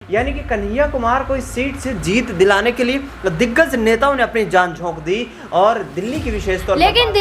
यानी कि कन्हैया कुमार को इस सीट से जीत दिलाने के लिए दिग्गज नेताओं ने अपनी जान झोंक दी और दिल्ली की विशेष तौर पर लेकिन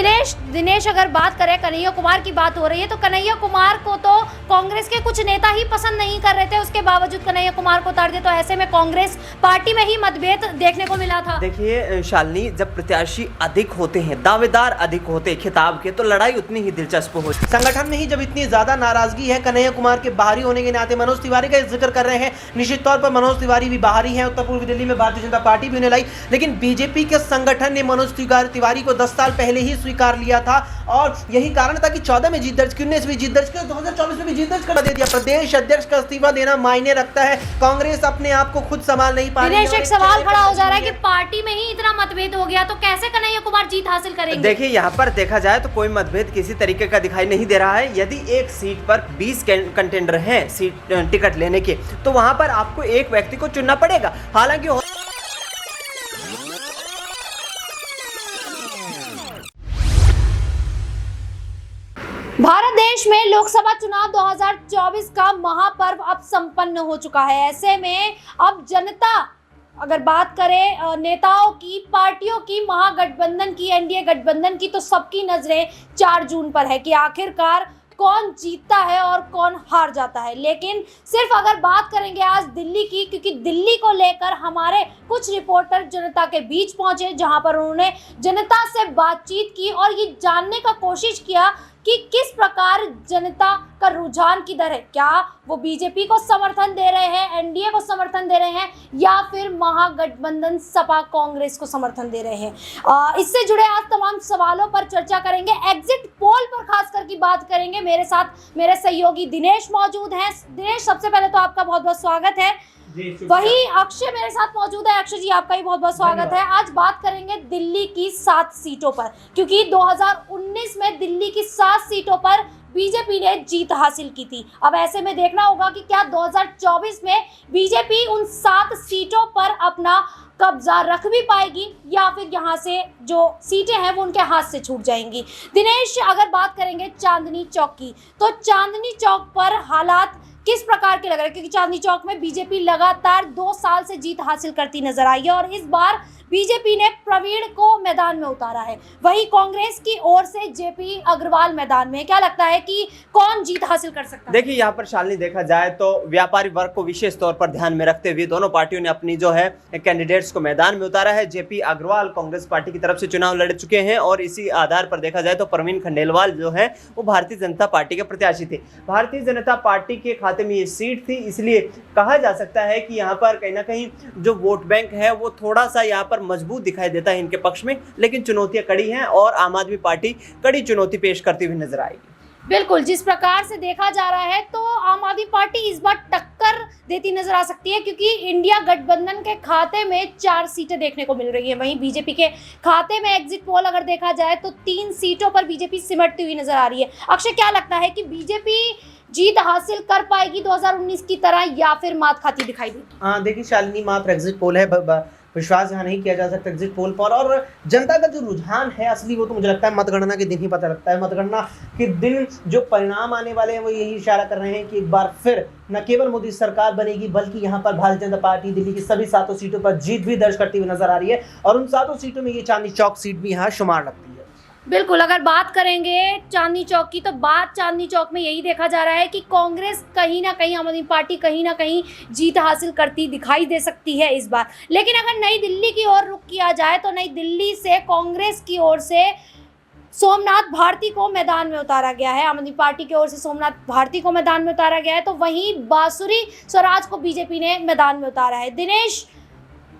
दिनेश अगर बात करें कन्हैया कुमार की बात हो रही है तो कन्हैया कुमार को तो कांग्रेस के कुछ नेता ही पसंद नहीं कर रहे थे, उसके बावजूद कन्हैया कुमार को उतार दिया। तो ऐसे में कांग्रेस पार्टी में ही मतभेद देखने को मिला था। देखिए शालिनी, जब प्रत्याशी अधिक होते हैं, दावेदार अधिक होते हैं खिताब के, तो लड़ाई उतनी ही दिलचस्प होती है। संगठन में ही जब इतनी ज्यादा नाराजगी है कन्हैया कुमार के बाहरी होने के नाते, मनोज तिवारी का जिक्र कर रहे हैं, निश्चित तौर पर मनोज तिवारी भी बाहरी हैं, उत्तर पूर्वी दिल्ली में भारतीय जनता पार्टी भी उन्हें लाई, लेकिन बीजेपी के संगठन ने मनोज तिवारी को 10 साल पहले ही स्वीकार लिया था और यही कारण था कि 14 में जीत दर्ज की, 19 में जीत दर्ज की, 2024 में भी जीत दर्ज कर दे दिया। प्रदेश अध्यक्ष का इस्तीफा देना मायने रखता है, कांग्रेस अपने आप को खुद संभाल नहीं पा रही है। एक सवाल खड़ा हो जा रहा है कि पार्टी में ही इतना मतभेद हो गया तो कैसे कन्हैया कुमार जीत हासिल करेंगे? देखिए यहाँ पर देखा जाए तो कोई मतभेद किसी तरीके का दिखाई नहीं दे रहा है। यदि एक सीट पर 20 कंटेंडर हैं सीट टिकट लेने के, तो वहां पर आपको एक व्यक्ति को चुनना पड़ेगा। हालांकि भारत देश में लोकसभा चुनाव 2024 का महापर्व अब संपन्न हो चुका है। ऐसे में अब जनता, अगर बात करें नेताओं की, पार्टियों की, महागठबंधन की, एनडीए गठबंधन की, तो सबकी नजरें 4 जून पर है कि आखिरकार कौन जीतता है और कौन हार जाता है। लेकिन सिर्फ अगर बात करेंगे आज दिल्ली की, क्योंकि दिल्ली को लेकर हमारे कुछ रिपोर्टर जनता के बीच पहुंचे, जहां पर उन्होंने जनता से बातचीत की और ये जानने का कोशिश किया कि किस प्रकार जनता का रुझान किधर है। क्या वो बीजेपी को समर्थन दे रहे हैं, एनडीए को समर्थन दे रहे हैं, या फिर महागठबंधन सपा कांग्रेस को समर्थन दे रहे हैं। इससे जुड़े आज तमाम सवालों पर चर्चा करेंगे। एग्जिट पोल पर खासकर की बात करेंगे। मेरे साथ मेरे सहयोगी दिनेश मौजूद हैं। दिनेश, सबसे पहले तो आपका बहुत बहुत स्वागत है। वही अक्षय मेरे साथ मौजूद है। अक्षय जी, आपका भी बहुत बहुत स्वागत है। आज बात करेंगे दिल्ली की 7 सीटों पर, क्योंकि 2019 में दिल्ली की 7 सीटों पर बीजेपी ने जीत हासिल की थी। अब ऐसे में देखना होगा कि क्या 2024 में बीजेपी उन 7 सीटों पर अपना कब्जा रख भी पाएगी या फिर यहाँ से जो सीटें हैं वो उनके हाथ से छूट जाएंगी। दिनेश, अगर बात करेंगे चांदनी चौक की, तो चांदनी चौक पर हालात किस प्रकार के लग रहे हैं? क्योंकि चांदनी चौक में बीजेपी लगातार 2 साल से जीत हासिल करती नजर आई है और इस बार बीजेपी ने प्रवीण को मैदान में उतारा है। वही कांग्रेस की ओर से जेपी अग्रवाल मैदान में। क्या लगता है कि कौन जीत हासिल कर सकता है? देखिए यहाँ पर शालिनी, देखा जाए तो व्यापारी वर्ग को विशेष तौर पर ध्यान में रखते हुए दोनों पार्टियों ने अपनी जो है कैंडिडेट्स को मैदान में उतारा है। जेपी अग्रवाल कांग्रेस पार्टी की तरफ से चुनाव लड़ चुके हैं और इसी आधार पर देखा जाए तो प्रवीण खंडेलवाल जो है वो भारतीय जनता पार्टी के प्रत्याशी थे। भारतीय जनता पार्टी के खाते में ये सीट थी, इसलिए कहा जा सकता है कि यहाँ पर कहीं ना कहीं जो वोट बैंक है वो थोड़ा सा यहाँ पर मजबूत दिखाई देता है इनके पक्ष में, लेकिन चुनौतियां कड़ी हैं और आम आदमी पार्टी कड़ी चुनौती पेश करती हुई नजर आएगी। बिल्कुल, जिस प्रकार से देखा जा रहा है तो आम आदमी पार्टी इस बार टक्कर देती नजर आ सकती है, क्योंकि इंडिया गठबंधन के खाते में 4 सीटें देखने को मिल रही है। वहीं बीजेपी के खाते में एग्जिट पोल अगर देखा जाए तो 3 सीटों पर बीजेपी सिमटती हुई नजर आ रही है। अक्षय, क्या लगता है कि बीजेपी जीत हासिल कर पाएगी 2019 की तरह या फिर मात खाती दिखाई देगी? हाँ, देखिए शालिनी, मात्र एग्जिट पोल है, विश्वास यहाँ नहीं किया जा सकता एग्जिट पोल पर। और जनता का जो रुझान है असली, वो तो मुझे लगता है मतगणना के दिन ही पता लगता है। मतगणना के दिन जो परिणाम आने वाले हैं वो यही इशारा कर रहे हैं कि एक बार फिर न केवल मोदी सरकार बनेगी, बल्कि यहाँ पर भारतीय जनता पार्टी दिल्ली की सभी 7 सीटों पर जीत भी दर्ज करती हुई नजर आ रही है और उन 7 सीटों में ये चांदनी चौक सीट भी यहाँ शुमार लगती है। बिल्कुल, अगर बात करेंगे चांदनी चौक की, तो बात चांदनी चौक में यही देखा जा रहा है कि कांग्रेस कहीं ना कहीं, आम आदमी पार्टी कहीं ना कहीं जीत हासिल करती दिखाई दे सकती है इस बार। लेकिन अगर नई दिल्ली की ओर रुख किया जाए तो नई दिल्ली से कांग्रेस की ओर से सोमनाथ भारती को मैदान में उतारा गया है। आम आदमी पार्टी की ओर से सोमनाथ भारती को मैदान में उतारा गया है, तो वहीं बांसुरी स्वराज को बीजेपी ने मैदान में उतारा है। दिनेश,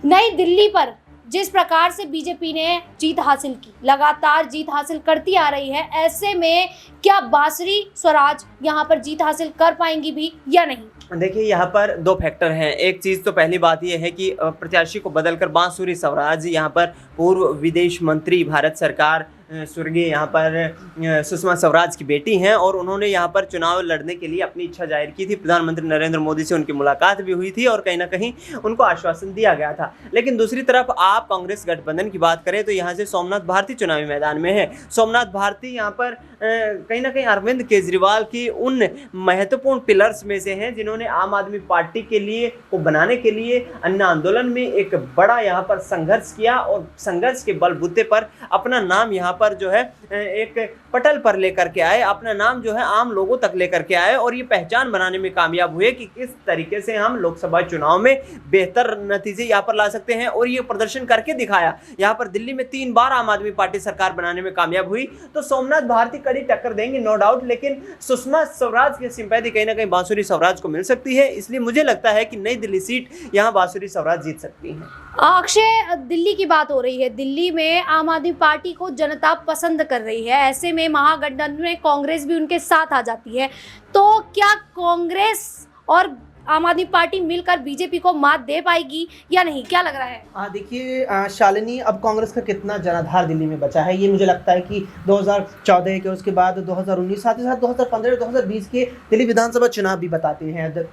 नई दिल्ली पर जिस प्रकार से बीजेपी ने जीत हासिल की, लगातार जीत हासिल करती आ रही है, ऐसे में क्या बांसुरी स्वराज यहाँ पर जीत हासिल कर पाएंगी भी या नहीं? देखिए यहाँ पर 2 फैक्टर हैं। एक चीज़ तो पहली बात यह है कि प्रत्याशी को बदलकर बांसुरी स्वराज, यहाँ पर पूर्व विदेश मंत्री भारत सरकार स्वर्गीय यहाँ पर सुषमा स्वराज की बेटी हैं और उन्होंने यहाँ पर चुनाव लड़ने के लिए अपनी इच्छा जाहिर की थी। प्रधानमंत्री नरेंद्र मोदी से उनकी मुलाकात भी हुई थी और कहीं ना कहीं उनको आश्वासन दिया गया था। लेकिन दूसरी तरफ आप कांग्रेस गठबंधन की बात करें तो यहाँ से सोमनाथ भारती चुनावी मैदान में है। सोमनाथ भारती यहाँ पर कहीं ना कहीं अरविंद केजरीवाल की उन महत्वपूर्ण पिलर्स में से हैं जिन्होंने आम आदमी पार्टी के लिए को बनाने के लिए अन्ना आंदोलन में एक बड़ा यहाँ पर संघर्ष किया और संघर्ष के बलबूते पर अपना नाम यहाँ पर जो है एक पटल पर लेकर के आए, अपना नाम जो है आम लोगों तक लेकर के आए और ये पहचान बनाने में कामयाब हुए कि किस तरीके से हम लोकसभा चुनाव में बेहतर नतीजे यहाँ पर ला सकते हैं और ये प्रदर्शन करके दिखाया। यहाँ पर दिल्ली में 3 बार आम आदमी पार्टी सरकार बनाने में कामयाब हुई। तो सोमनाथ भारती कड़ी टक्कर देंगे नो डाउट, लेकिन सुषमा स्वराज की सिंपैथी कहीं ना कहीं बांसुरी स्वराज को मिल सकती है। इसलिए मुझे लगता है कि नई दिल्ली सीट यहाँ बांसुरी स्वराज जीत सकती है। अक्षय, दिल्ली की बात हो रही है, दिल्ली में आम आदमी पार्टी को जनता पसंद कर रही है, ऐसे में महागठबंधन में कांग्रेस भी उनके साथ आ जाती है, तो क्या कांग्रेस और आम आदमी पार्टी मिलकर बीजेपी को मात दे पाएगी या नहीं, क्या लग रहा है? देखिए शालिनी, अब कांग्रेस का कितना जनाधार दिल्ली में बचा है, ये मुझे लगता है कि 2014 के उसके बाद 2019 साथ ही साथ 2015 2020 के दिल्ली विधानसभा चुनाव भी बताते हैं।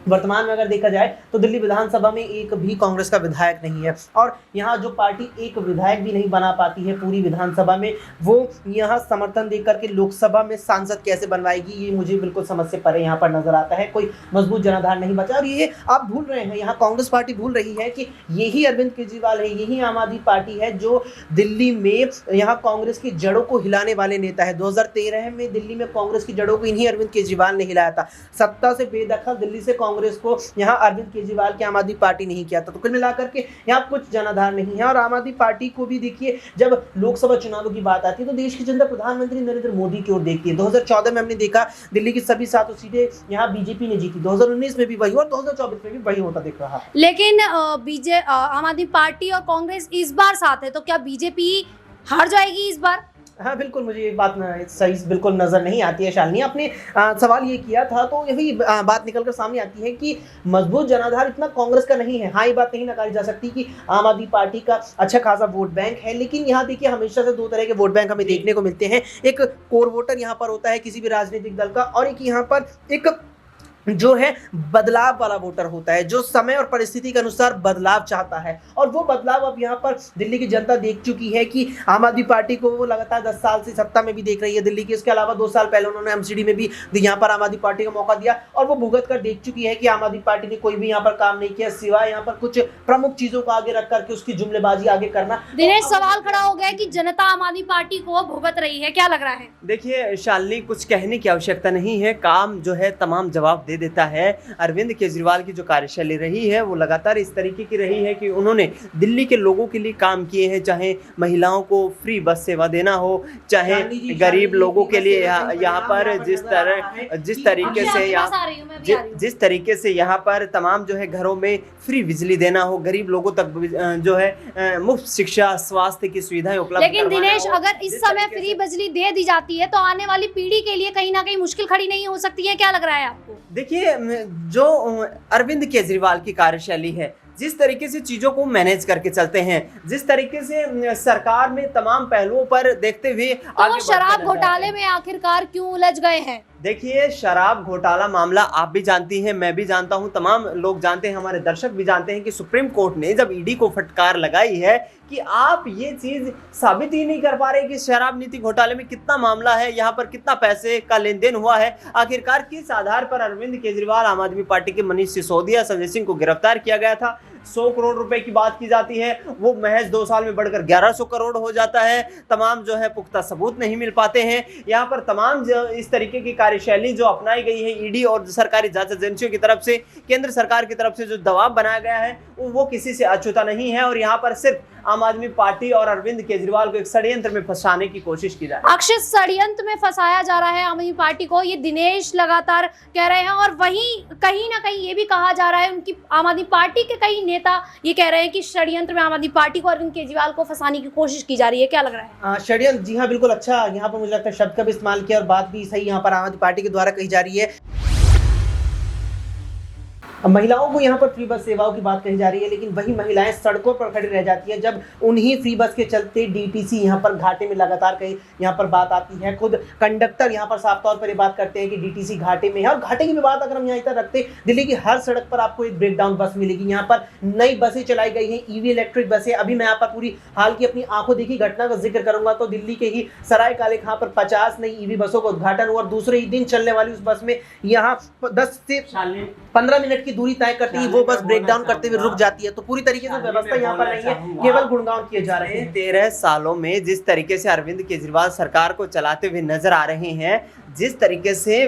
वर्तमान में अगर देखा जाए तो दिल्ली विधानसभा में एक भी कांग्रेस का विधायक नहीं है और यहाँ जो पार्टी एक विधायक भी नहीं बना पाती है पूरी विधानसभा में, वो यहाँ समर्थन देकर के लोकसभा में सांसद कैसे बनवाएगी, ये मुझे बिल्कुल समझ से परे यहाँ पर नजर आता है। कोई मजबूत जनाधार नहीं बचा और ये आप भूल रहे हैं, यहाँ कांग्रेस पार्टी भूल रही है कि यही अरविंद केजरीवाल है, यही आम आदमी पार्टी है जो दिल्ली में यहाँ कांग्रेस की जड़ों को हिलाने वाले नेता है। 2013 में दिल्ली में कांग्रेस की जड़ों को इन्हीं अरविंद केजरीवाल ने हिलाया था। सत्ता से बेदखल दिल्ली से कांग्रेस को यहाँ अरविंद केजरीवाल की आम आदमी पार्टी नहीं किया था। तो कुल मिलाकर के यहाँ कुछ जनाधार नहीं है और आम आदमी पार्टी को भी देखिए, जब लोकसभा चुनावों की बात आती है तो देश की जनता प्रधानमंत्री नरेंद्र मोदी की ओर देखती है। 2014 में हमने देखा दिल्ली की सभी 7 सीटें यहाँ बीजेपी ने जीती, 2019 में भी वही और 2024 में भी वही होता दिख रहा है। लेकिन आम आदमी पार्टी और कांग्रेस इस बार साथ है, तो क्या बीजेपी हार जाएगी इस बार? हाँ बिल्कुल, मुझे ये बात सही बिल्कुल नजर नहीं आती है। शालिनी, आपने सवाल ये किया था तो यही बात निकलकर सामने आती है कि मजबूत जनाधार इतना कांग्रेस का नहीं है। हाँ, ये बात नहीं नकारी जा सकती कि आम आदमी पार्टी का अच्छा खासा वोट बैंक है, लेकिन यहाँ देखिए हमेशा से 2 तरह के वोट बैंक हमें देखने को मिलते हैं। एक कोर वोटर यहाँ पर होता है किसी भी राजनीतिक दल का और एक यहाँ पर एक जो है बदलाव वाला वोटर होता है, जो समय और परिस्थिति के अनुसार बदलाव चाहता है। और वो बदलाव अब यहाँ पर दिल्ली की जनता देख चुकी है कि आम आदमी पार्टी को वो लगातार 10 साल से सत्ता में भी देख रही है दिल्ली की। इसके अलावा 2 साल पहले उन्होंने एमसीडी में भी यहाँ पर आम आदमी पार्टी को मौका दिया और वो भुगत कर देख चुकी है कि आम आदमी पार्टी ने कोई भी यहाँ पर काम नहीं किया सिवाय यहाँ पर कुछ प्रमुख चीजों को आगे रख करके उसकी जुमलेबाजी आगे करना। दिनेश, सवाल खड़ा हो गया कि जनता आम आदमी पार्टी को भुगत रही है, क्या लग रहा है? देखिए शालिनी, कुछ कहने की आवश्यकता नहीं है, काम जो है तमाम जवाब दे देता है। अरविंद केजरीवाल की जो कार्यशैली रही है वो लगातार इस तरीके की रही है कि उन्होंने दिल्ली के लोगों के लिए काम किए हैं, चाहे महिलाओं को फ्री बस सेवा देना हो, चाहे गरीब लोगों के लिए यहाँ पर जिस तरीके से यहाँ पर तमाम जो है घरों में फ्री बिजली देना हो, गरीब लोगों तक जो है मुफ्त शिक्षा स्वास्थ्य की सुविधाएं उपलब्ध। लेकिन दिनेश, अगर इस समय फ्री बिजली दे दी जाती है तो आने वाली पीढ़ी के लिए कहीं ना कहीं मुश्किल खड़ी नहीं हो सकती है, क्या लग रहा है आपको? देखिए, जो अरविंद केजरीवाल की कार्यशैली है, जिस तरीके से चीजों को मैनेज करके चलते हैं, जिस तरीके से सरकार में तमाम पहलुओं पर देखते हुए तो शराब घोटाले में आखिरकार क्यों उलझ गए हैं? देखिए, शराब घोटाला मामला आप भी जानती हैं, मैं भी जानता हूं, तमाम लोग जानते हैं, हमारे दर्शक भी जानते हैं कि सुप्रीम कोर्ट ने जब ईडी को फटकार लगाई है कि आप ये चीज साबित ही नहीं कर पा रहे कि शराब नीति घोटाले में कितना मामला है, यहाँ पर कितना पैसे का लेन देन हुआ है, आखिरकार किस आधार पर अरविंद केजरीवाल, आम आदमी पार्टी के मनीष सिसोदिया, संजय सिंह को गिरफ्तार किया गया था। 100 करोड़ रुपए की बात की जाती है, वो महज 2 साल में बढ़कर 1100 करोड़ हो जाता है। तमाम जो है पुख्ता सबूत नहीं मिल पाते हैं। यहाँ पर तमाम जो इस तरीके की कार्यशैली जो अपनाई गई है ईडी और सरकारी जांच एजेंसियों की तरफ से, केंद्र सरकार की तरफ से जो दबाव बनाया गया है वो किसी से अछूता नहीं है और यहाँ पर सिर्फ आम आदमी पार्टी और अरविंद केजरीवाल को एक षड्यंत्र में फंसाने की कोशिश की जा रही है। अक्षय, षड्यंत्र में फंसाया जा रहा है आम आदमी पार्टी को, ये दिनेश लगातार कह रहे हैं और वहीं कहीं ना कहीं ये भी कहा जा रहा है, उनकी आम आदमी पार्टी के कई नेता ये कह रहे हैं कि षड्यंत्र में आम आदमी पार्टी को, अरविंद केजरीवाल को फंसाने की कोशिश की जा रही है, क्या लग रहा है? षड्यंत्र, जी हाँ बिल्कुल, अच्छा यहाँ पर मुझे लगता है शब्द का भी इस्तेमाल किया और बात भी सही यहाँ पर आम आदमी पार्टी के द्वारा कही जा रही है। महिलाओं को यहाँ पर फ्री बस सेवाओं की बात कही जा रही है, लेकिन वही महिलाएं सड़कों पर खड़ी रह जाती हैं जब उन्हीं फ्री बस के चलते डीटीसी यहाँ पर घाटे में लगातार कहीं यहाँ पर बात आती है। खुद कंडक्टर यहाँ पर साफ तौर पर ये बात करते हैं कि डीटीसी घाटे में है। और घाटे की भी बात अगर हम यहाँ इधर रखते हैं, दिल्ली की हर सड़क पर आपको एक ब्रेकडाउन बस मिलेगी। यहाँ पर नई बसें चलाई गई हैं, ईवी इलेक्ट्रिक बसें। अभी मैं यहाँ पर पूरी हाल की अपनी आंखों देखी घटना का जिक्र करूंगा तो दिल्ली के ही सराय काले खां पर 50 नई ईवी बसों का उद्घाटन हुआ और दूसरे ही दिन चलने वाली उस बस में यहाँ 10 से 15 मिनट की दूरी तय करती है, वो बस ब्रेकडाउन करते हुए रुक जाती है। तो पूरी तरीके से व्यवस्था यहाँ पर नहीं है, केवल गुणगान किए जा रहे हैं। 13 सालों में जिस तरीके से अरविंद केजरीवाल सरकार को चलाते हुए नजर आ रहे हैं, जिस तरीके से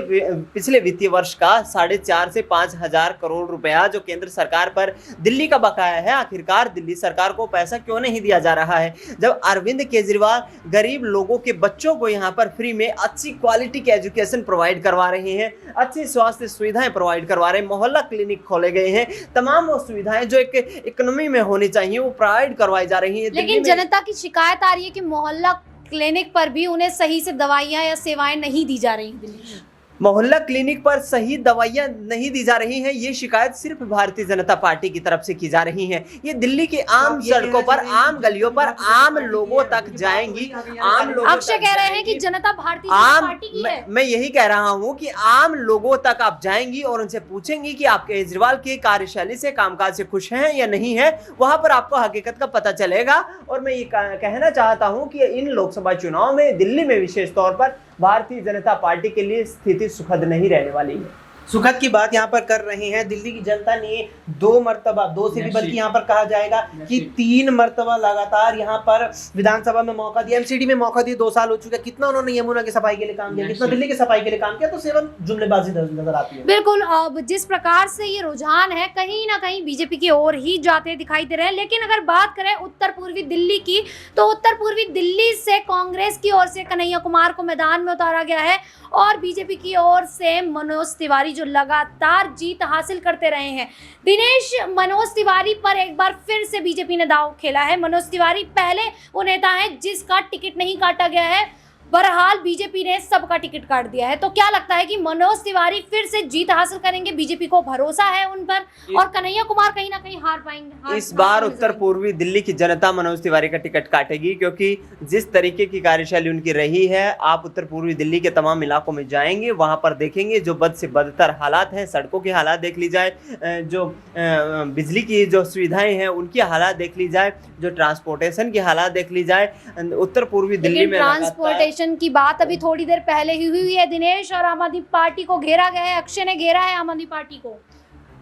पिछले वित्तीय वर्ष का 4.5 से 5 हजार करोड़ रुपया जो केंद्र सरकार पर दिल्ली का बकाया है, आखिरकार दिल्ली सरकार को पैसा क्यों नहीं दिया जा रहा है? जब अरविंद केजरीवाल गरीब लोगों के बच्चों को यहाँ पर फ्री में अच्छी क्वालिटी के एजुकेशन प्रोवाइड करवा रहे हैं, अच्छी स्वास्थ्य सुविधाएं प्रोवाइड करवा रहे हैं, मोहल्ला क्लिनिक खोले गए हैं, तमाम वो सुविधाएं जो एक इकोनॉमी में होनी चाहिए वो प्रोवाइड करवाई जा रही है। लेकिन जनता की शिकायत आ रही है कि मोहल्ला क्लिनिक पर भी उन्हें सही से दवाइयां या सेवाएं नहीं दी जा रही दिल्ली में। मोहल्ला क्लिनिक पर सही दवाइयां नहीं दी जा रही हैं, ये शिकायत सिर्फ भारतीय जनता पार्टी की तरफ से की जा रही है। ये दिल्ली के आम सड़कों पर, आम गलियों पर, आम लोगों तक जाएंगी। आम लोग अक्षय कह रहे हैं कि जनता भारतीय जनता पार्टी की है। मैं यही कह रहा हूं कि आम लोगों तक आप जाएंगी और उनसे पूछेंगी कि आप केजरीवाल की कार्यशैली से, कामकाज से खुश हैं या नहीं है। वहां पर आपको हकीकत का पता चलेगा। और मैं ये कहना चाहता हूं कि इन लोकसभा चुनाव में दिल्ली में विशेष तौर पर भारतीय जनता पार्टी के लिए स्थिति सुखद नहीं रहने वाली है। सुखद की बात यहाँ पर कर रहे हैं। दिल्ली की जनता ने 2 मर्तबा, 2 से भी बल्कि यहाँ पर कहा जाएगा कि 3 मर्तबा लगातार यहाँ पर विधानसभा में मौका दिया, एमसीडी में मौका दिया। 2 साल हो चुके, कितना उन्होंने यमुना की सफाई के लिए काम किया, कितना दिल्ली की सफाई के लिए काम किया। तो सेवन जुमलेबाजी नजर आती है। बिल्कुल, अब जिस प्रकार से ये रुझान है कहीं ना कहीं बीजेपी की ओर ही जाते दिखाई दे रहे हैं। लेकिन अगर बात करें उत्तर पूर्वी दिल्ली की, तो उत्तर पूर्वी दिल्ली से कांग्रेस की ओर से कन्हैया कुमार को मैदान में उतारा गया है और बीजेपी की ओर से मनोज तिवारी जो लगातार जीत हासिल करते रहे हैं। दिनेश, मनोज तिवारी पर एक बार फिर से बीजेपी ने दांव खेला है। मनोज तिवारी पहले वो नेता है जिसका टिकट नहीं काटा गया है, बहरहाल बीजेपी ने सबका टिकट काट दिया है। तो क्या लगता है कि मनोज तिवारी फिर से जीत हासिल करेंगे? बीजेपी को भरोसा है उन पर और कन्हैया कुमार कहीं ना कहीं हार पाएंगे। इस बार उत्तर पूर्वी दिल्ली की जनता मनोज तिवारी का टिकट काटेगी, क्योंकि जिस तरीके की कार्यशैली उनकी रही है, आप उत्तर पूर्वी दिल्ली के तमाम इलाकों में जाएंगे, वहां पर देखेंगे जो बद से बदतर हालात हैं। सड़कों के हालात देख ली जाए, जो बिजली की जो सुविधाएं हैं उनकी हालात देख ली जाए, जो ट्रांसपोर्टेशन की हालात देख ली जाए, उत्तर पूर्वी दिल्ली में ट्रांसपोर्टेशन की बात अभी थोड़ी देर पहले ही हुई है दिनेश, और आम आदमी पार्टी को घेरा गया है। अक्षय ने घेरा है आम आदमी पार्टी को।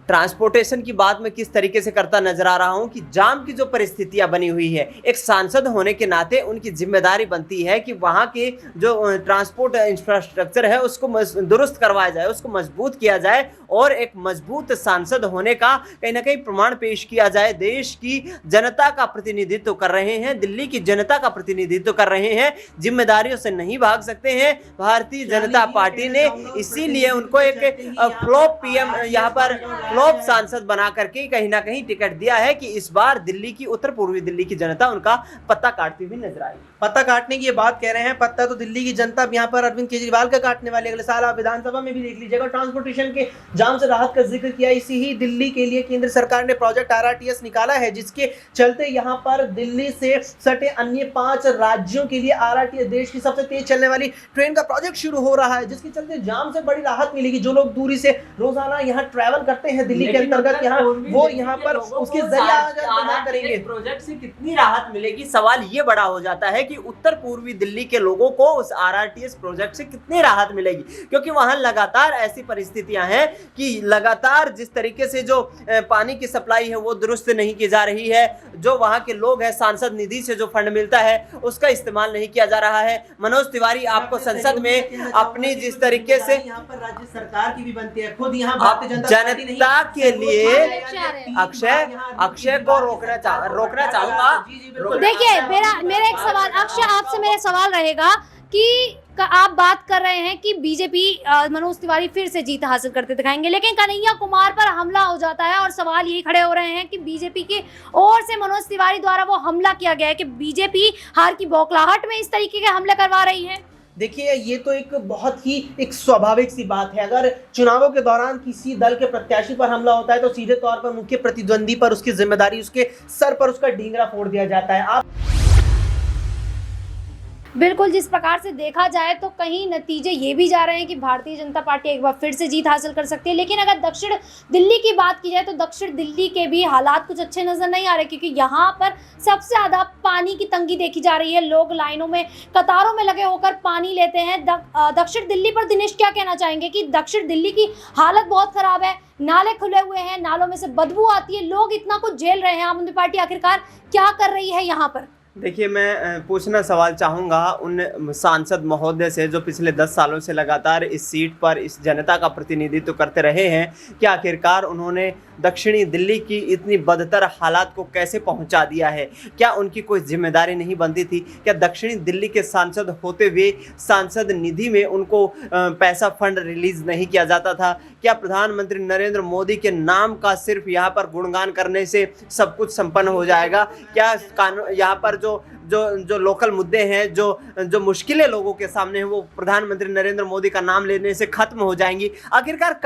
ट्रांसपोर्टेशन की बात मैं किस तरीके से करता नजर आ रहा हूं कि जाम की जो परिस्थितियां बनी हुई है, एक सांसद होने के नाते उनकी जिम्मेदारी बनती है कि वहां के जो ट्रांसपोर्ट इंफ्रास्ट्रक्चर है उसको दुरुस्त करवाया जाए, उसको मजबूत किया जाए और एक मजबूत सांसद होने का कहीं ना कहीं प्रमाण पेश किया जाए। देश की जनता का प्रतिनिधित्व कर रहे हैं, दिल्ली की जनता का प्रतिनिधित्व कर रहे हैं, जिम्मेदारियों से नहीं भाग सकते हैं। भारतीय जनता पार्टी ने इसीलिए उनको एक फ्लॉप पीएम यहाँ पर फ्लॉप सांसद बना करके कहीं ना कहीं टिकट दिया है कि इस बार दिल्ली की, उत्तर पूर्वी दिल्ली की जनता उनका पत्ता काटती हुई नजर आई। पत्ता काटने की ये बात कह रहे हैं, पत्ता तो दिल्ली की जनता यहाँ पर अरविंद केजरीवाल का काटने वाले। अगले साल आप विधानसभा में भी देख लीजिएगा। ट्रांसपोर्टेशन के जाम से राहत का जिक्र किया, इसी ही दिल्ली के लिए केंद्र सरकार ने प्रोजेक्ट RRTS निकाला है, जिसके चलते यहाँ पर दिल्ली से सटे अन्य 5 राज्यों के लिए RRTS, देश की सबसे तेज चलने वाली ट्रेन का प्रोजेक्ट शुरू हो रहा है, जिसके चलते जाम से बड़ी राहत मिलेगी। जो लोग दूरी से रोजाना यहाँ ट्रैवल करते हैं दिल्ली के अंतर्गत, यहाँ वो यहाँ पर उसके जरिए करेंगे। प्रोजेक्ट से कितनी राहत मिलेगी, सवाल ये बड़ा हो जाता है कि उत्तर पूर्वी दिल्ली के लोगों को उस RRTS प्रोजेक्ट से कितनी राहत मिलेगी, क्योंकि वहां लगातार ऐसी परिस्थितियां हैं कि लगातार जिस तरीके से जो पानी की सप्लाई है वो दुरुस्त नहीं की जा रही है। जो वहां के लोग हैं, सांसद निधि से जो फंड मिलता है उसका इस्तेमाल नहीं किया जा रहा है। मनोज तिवारी आपको संसद में अपनी जिस तरीके से यहाँ पर राज्य सरकार की भी बनती है, खुद यहाँ जनता के लिए अक्षय को रोकना चाहूंगा। देखिए, मेरा एक सवाल अक्षय आपसे, मेरा सवाल रहेगा कि आप बात कर रहे हैं कि बीजेपी मनोज तिवारी फिर से जीत हासिल करते दिखाएंगे, लेकिन कन्हैया कुमार पर हमला हो जाता है और सवाल यही खड़े हो रहे हैं कि बीजेपी की ओर से मनोज तिवारी द्वारा वो हमला किया गया है कि बीजेपी हार की बौखलाहट में इस तरीके के हमले करवा रही है। देखिए ये तो एक बहुत ही एक स्वाभाविक सी बात है। अगर चुनावों के दौरान किसी दल के प्रत्याशी पर हमला होता है तो सीधे तौर पर मुख्य प्रतिद्वंदी पर उसकी जिम्मेदारी, उसके सर पर उसका ढींगरा फोड़ दिया जाता है। आप बिल्कुल, जिस प्रकार से देखा जाए तो कहीं नतीजे ये भी जा रहे हैं कि भारतीय जनता पार्टी एक बार फिर से जीत हासिल कर सकती है। लेकिन अगर दक्षिण दिल्ली की बात की जाए तो दक्षिण दिल्ली के भी हालात कुछ अच्छे नजर नहीं आ रहे, क्योंकि यहाँ पर सबसे ज़्यादा पानी की तंगी देखी जा रही है। लोग लाइनों में, कतारों में लगे होकर पानी लेते हैं। दक्षिण दिल्ली पर दिनेश क्या कहना चाहेंगे कि दक्षिण दिल्ली की हालत बहुत खराब है, नाले खुले हुए हैं, नालों में से बदबू आती है, लोग इतना कुछ झेल रहे हैं। आम आदमी पार्टी आखिरकार क्या कर रही है यहाँ पर? देखिए, मैं पूछना सवाल चाहूँगा उन सांसद महोदय से जो पिछले 10 सालों से लगातार इस सीट पर इस जनता का प्रतिनिधित्व करते रहे हैं कि आखिरकार उन्होंने दक्षिणी दिल्ली की इतनी बदतर हालात को कैसे पहुंचा दिया है। क्या उनकी कोई जिम्मेदारी नहीं बनती थी? क्या दक्षिणी दिल्ली के सांसद होते हुए सांसद निधि में उनको पैसा फंड रिलीज नहीं किया जाता था? क्या प्रधानमंत्री नरेंद्र मोदी के नाम का सिर्फ यहाँ पर गुणगान करने से सब कुछ संपन्न हो जाएगा? क्या कानून यहाँ पर जो लोकल मुद्दे हैं, जो मुश्किलें लोगों के सामने हैं, वो प्रधानमंत्री नरेंद्र मोदी का नाम लेने से खत्म हो जाएंगी? आखिरकार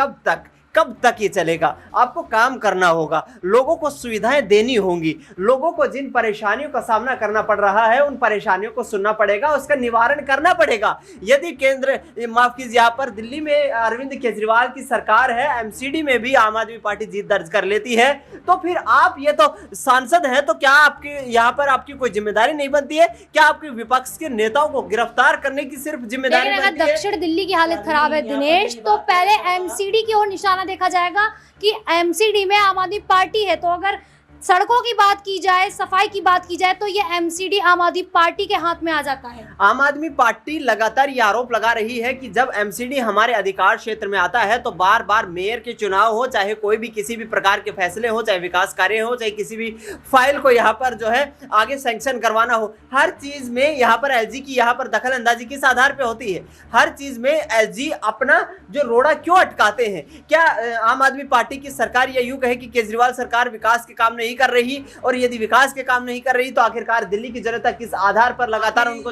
कब तक ये चलेगा? आपको काम करना होगा, लोगों को सुविधाएं देनी होंगी, लोगों को जिन परेशानियों का सामना करना पड़ रहा है उन परेशानियों को सुनना पड़ेगा, उसका निवारण करना पड़ेगा। यदि माफ कीजिए, यहाँ पर दिल्ली में अरविंद केजरीवाल की सरकार है, एमसीडी में भी आम आदमी पार्टी जीत दर्ज कर लेती है, तो फिर आप ये तो सांसद हैं, तो क्या आपके यहाँ पर आपकी कोई जिम्मेदारी नहीं बनती है? क्या आपके विपक्ष के नेताओं को गिरफ्तार करने की सिर्फ जिम्मेदारी बनती है? अगर दक्षिण दिल्ली की हालत खराब है दिनेश, तो पहले एमसीडी की ओर निशाना देखा जाएगा कि एमसीडी में आम आदमी पार्टी है। तो अगर सड़कों की बात की जाए, सफाई की बात की जाए, तो ये एमसीडी आम आदमी पार्टी के हाथ में आ जाता है। आम आदमी पार्टी लगातार ये आरोप लगा रही है कि जब एमसीडी हमारे अधिकार क्षेत्र में आता है तो बार बार मेयर के चुनाव हो, चाहे कोई भी किसी भी प्रकार के फैसले हो, चाहे विकास कार्य हो, चाहे किसी भी फाइल को यहाँ पर जो है आगे सैंक्शन करवाना हो, हर चीज में यहाँ पर एलजी की यहाँ पर दखल अंदाजी किस आधार पर होती है? हर चीज में एलजी अपना जो रोड़ा क्यों अटकाते हैं? क्या आम आदमी पार्टी की सरकार या यूं कहे कि केजरीवाल सरकार विकास के काम नहीं कर रही? और यदि विकास के काम नहीं कर रही तो आखिरकार दिल्ली की जनता किस आधार पर लगातार उनको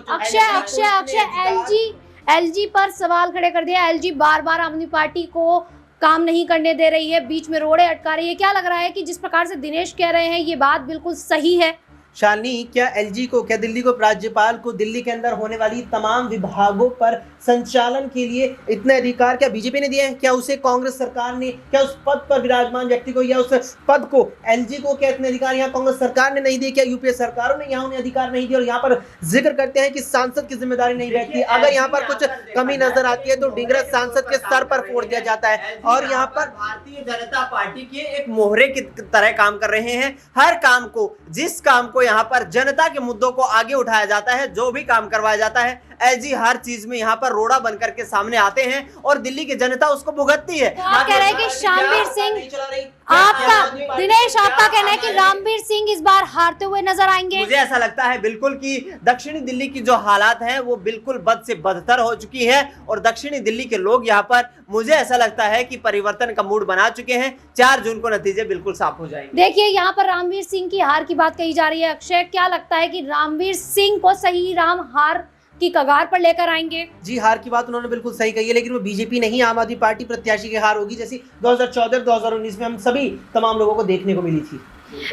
एलजी पर सवाल खड़े कर दिया। एलजी बार बार आम आदमी पार्टी को काम नहीं करने दे रही है, बीच में रोड़े अटका रही है। क्या लग रहा है कि जिस प्रकार से दिनेश कह रहे हैं ये बात बिल्कुल सही है? शालिनी, क्या एलजी को, क्या दिल्ली को, राज्यपाल को दिल्ली के अंदर होने वाली तमाम विभागों पर संचालन के लिए इतने अधिकार क्या बीजेपी ने दिए हैं? क्या उसे कांग्रेस सरकार ने, क्या उस पद पर विराजमान व्यक्ति को या उस पद को, एलजी को क्या इतने अधिकार यहाँ कांग्रेस सरकार ने नहीं दिए? क्या यूपीए सरकारों ने यहाँ उन्हें अधिकार नहीं दिए? और यहाँ पर जिक्र करते हैं कि सांसद की जिम्मेदारी नहीं रहती। अगर यहाँ पर कुछ कमी नजर आती है तो ढींगरा सांसद के सर पर फोड़ दिया जाता है। और यहाँ पर भारतीय जनता पार्टी के एक मोहरे की तरह काम कर रहे हैं। हर काम को, जिस काम को यहाँ पर जनता के मुद्दों को आगे उठाया जाता है, जो भी काम करवाया जाता है, एलजी हर चीज में यहाँ पर रोड़ा बनकर के सामने आते हैं और दिल्ली की जनता उसको भुगतती है। तो आप कह रहे हैं कि शानवीर सिंह, आपका दिनेश, आपका कहना है कि रामवीर सिंह इस बार हारते हुए नजर आएंगे? मुझे ऐसा लगता है बिल्कुल कि दक्षिणी दिल्ली की जो हालात हैं वो बिल्कुल बद से बदतर हो चुकी है और दक्षिणी दिल्ली के लोग यहाँ पर, मुझे ऐसा लगता है कि परिवर्तन का मूड बना चुके हैं। 4 जून को नतीजे बिल्कुल साफ हो जाएंगे। देखिए, यहाँ पर रामवीर सिंह की हार की बात कही जा रही है। अक्षय, क्या लगता है कि रामवीर सिंह को सही राम हार की कगार पर लेकर आएंगे? जी, हार की बात उन्होंने बिल्कुल सही कही है, लेकिन वो बीजेपी नहीं, आम आदमी पार्टी प्रत्याशी की हार होगी, जैसी 2014-2019 में हम सभी तमाम लोगों को देखने को मिली थी।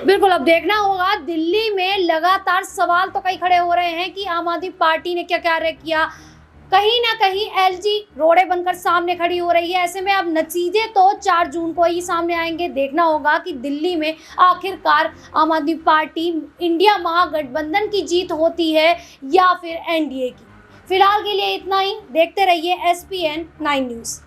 बिल्कुल, अब देखना होगा। दिल्ली में लगातार सवाल तो कई खड़े हो रहे हैं कि आम आदमी पार्टी ने क्या कार्य किया। कहीं ना कहीं एलजी रोड़े बनकर सामने खड़ी हो रही है। ऐसे में अब नतीजे तो 4 जून को ही सामने आएंगे। देखना होगा कि दिल्ली में आखिरकार आम आदमी पार्टी, इंडिया महागठबंधन की जीत होती है या फिर एनडीए की। फिलहाल के लिए इतना ही। देखते रहिए SPN 9 न्यूज़।